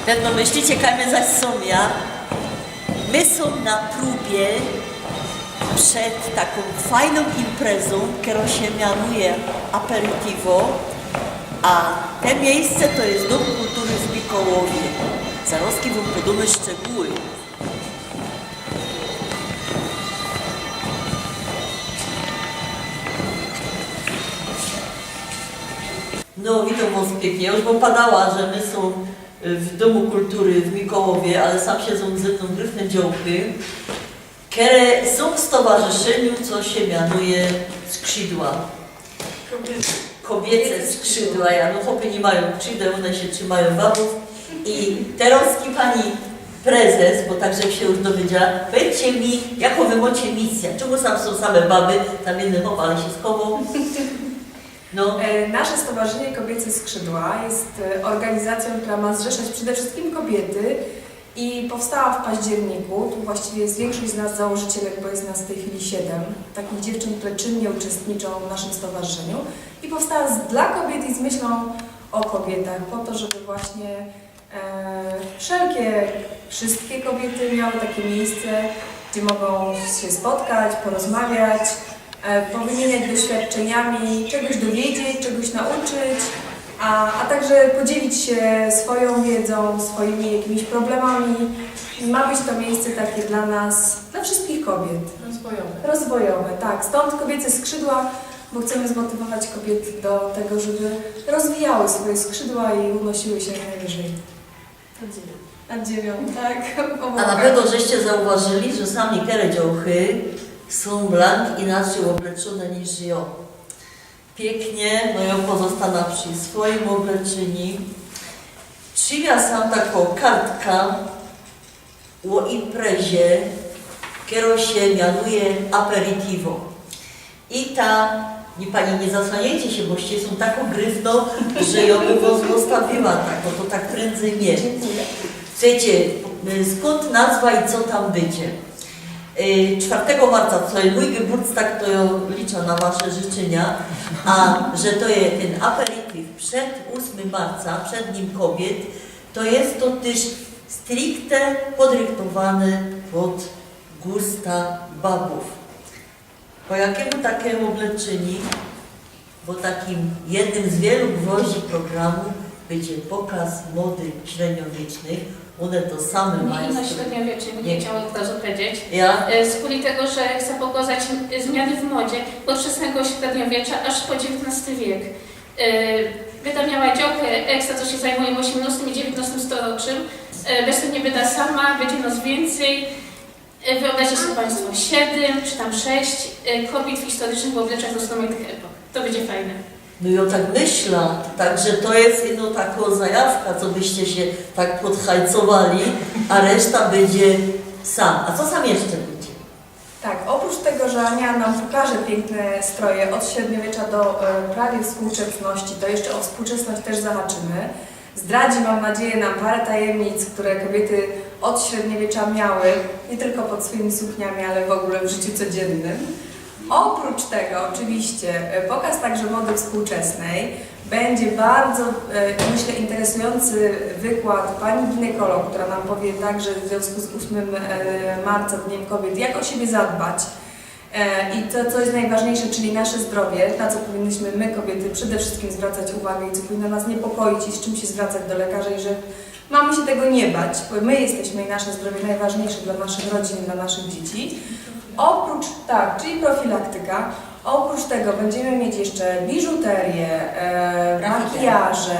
Pewno myślicie, kamy zaś są ja. My są na próbie przed taką fajną imprezą, która się mianuje Aperitivo, a te miejsce to jest Dom Kultury w Mikołowie. Zaraz wam podamy szczegóły. No, witam was pięknie. Już wam padała, że my są w Domu Kultury w Mikołowie, ale sam siedzą ze mną gryfne działky, które są w stowarzyszeniu, co się mianuje Skrzydła. Kobiece skrzydła. Ja, no chłopy nie mają skrzydeł, one się trzymają babów. I teraz pani prezes, bo także się już dowiedziała, powiedzcie mi, jaką wy macie misję? Czemu tam są same baby, tam jeden chłop, ale się schował. No. Nasze Stowarzyszenie Kobiece Skrzydła jest organizacją, która ma zrzeszać przede wszystkim kobiety i powstała w październiku. Tu właściwie jest większość z nas założycielek, bo jest nas w tej chwili 7 takich dziewczyn, które czynnie uczestniczą w naszym stowarzyszeniu. I powstała dla kobiet i z myślą o kobietach, po to, żeby właśnie wszystkie kobiety miały takie miejsce, gdzie mogą się spotkać, porozmawiać, powymieniać doświadczeniami, czegoś dowiedzieć, czegoś nauczyć, a także podzielić się swoją wiedzą, swoimi jakimiś problemami. Ma być to miejsce takie dla nas, dla wszystkich kobiet. Rozwojowe, tak. Stąd Kobiece Skrzydła, bo chcemy zmotywować kobiety do tego, żeby rozwijały swoje skrzydła i unosiły się najwyżej. Nad ziemią, tak. A na pewno żeście zauważyli, że sami kere działchy są blank inaczej obleczone niż ja. Pięknie, no ja pozostana przy swoim obleczyni. Trzymia sam taką kartkę o imprezie, która się mianuje Aperitivo. I ta, nie pani nie zasłaniajcie się, boście są taką gryfną, że ją was zostawiła tak, no to tak prędzej nie. Słuchajcie, skąd nazwa i co tam będzie? 4 marca, co jest mój Geburtstag, to ja liczę na wasze życzenia, a że to jest ten aperitif przed 8 marca, przed nim kobiet, to jest to też stricte podryktowane pod gusta babów. Po jakiemu takiemu obleczeniu? Bo takim jednym z wielu gwoździ programu będzie pokaz mody średniowiecznych. One to same mają. Nie na średniowiecze, nie chciałam od razu powiedzieć. Ja? Z kuli tego, że chcę pokazać zmiany w modzie od wczesnego średniowiecza aż po XIX wiek. Będę miała działkę ekstra, co się zajmuje XVIII i XIX storoczym. Bez tego nie będę sama, będzie nas więcej. Wyobraźcie sobie Państwo 7 czy tam 6 kobiet w historycznych obleczach z tych epok. To będzie fajne. No ja tak myślę, także to jest jedno taką zajawka, co byście się tak podhajcowali, a reszta będzie sam. A co sam jeszcze będzie? Tak, oprócz tego, że Ania nam pokaże piękne stroje od średniowiecza do prawie współczesności, to jeszcze o współczesność też zahaczymy. Zdradzi, mam nadzieję, nam parę tajemnic, które kobiety od średniowiecza miały, nie tylko pod swoimi sukniami, ale w ogóle w życiu codziennym. Oprócz tego oczywiście pokaz także mody współczesnej. Będzie bardzo, myślę, interesujący wykład pani ginekolog, która nam powie także w związku z 8 marca, Dniem Kobiet, jak o siebie zadbać. I to, co jest najważniejsze, czyli nasze zdrowie, na co powinnyśmy my, kobiety, przede wszystkim zwracać uwagę i co powinno nas niepokoić i z czym się zwracać do lekarza i że mamy się tego nie bać, bo my jesteśmy i nasze zdrowie najważniejsze dla naszych rodzin, dla naszych dzieci. Oprócz, tak, czyli profilaktyka. Oprócz tego będziemy mieć jeszcze biżuterię, makijaże,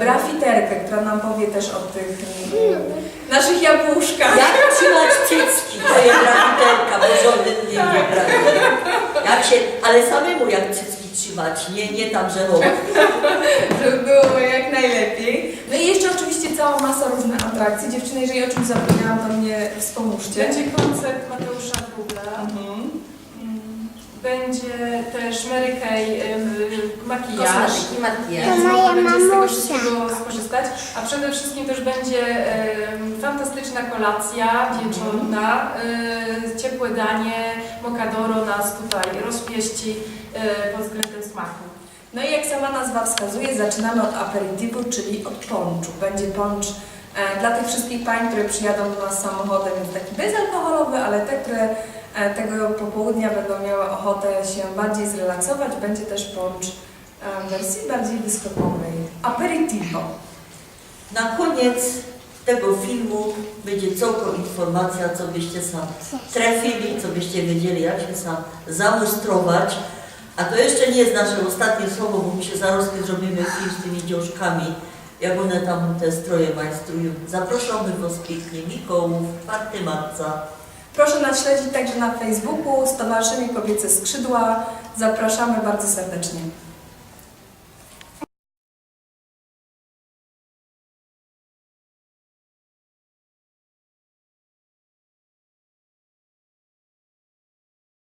brafiterkę, która nam powie też o tych naszych jabłuszkach. Jak trzymać cycki, to jest brafiterka, bo żaden nie wie, jak się, ale samemu jak cycki trzymać, nie tam, że o. Żeby było jak najlepiej. No i jeszcze oczywiście cała masa różnych atrakcji. Dziewczyny, jeżeli o czymś zapomniałam, to mnie wspomóżcie. Będzie koncert Mateusza Kubla. Będzie też Mary Kay makijaż. Makijaż. Będzie z tego wszystkiego skorzystać. A przede wszystkim też będzie fantastyczna kolacja wieczorna, ciepłe danie, mokadoro nas tutaj rozpieści pod względem smaku. No i jak sama nazwa wskazuje, zaczynamy od aperitivu, czyli od ponczu. Będzie poncz Dla tych wszystkich pań, które przyjadą do nas samochodem, jest taki bezalkoholowy, ale te, które tego popołudnia będą miały ochotę się bardziej zrelaksować, będzie też poncz w wersji bardziej wyskokowej. Aperitivo. Na koniec tego filmu będzie całko informacja, co byście sam trafili, co byście wiedzieli, jak się sam zamustrować. A to jeszcze nie jest nasze ostatnie słowo, bo my się zaraz zrobimy film z tymi dziążkami, jak one tam te stroje majstrują. Zapraszamy Was pięknie, Mikołów, 4 marca. Proszę nas śledzić także na Facebooku, Stowarzyszenie Kobiece Skrzydła. Zapraszamy bardzo serdecznie.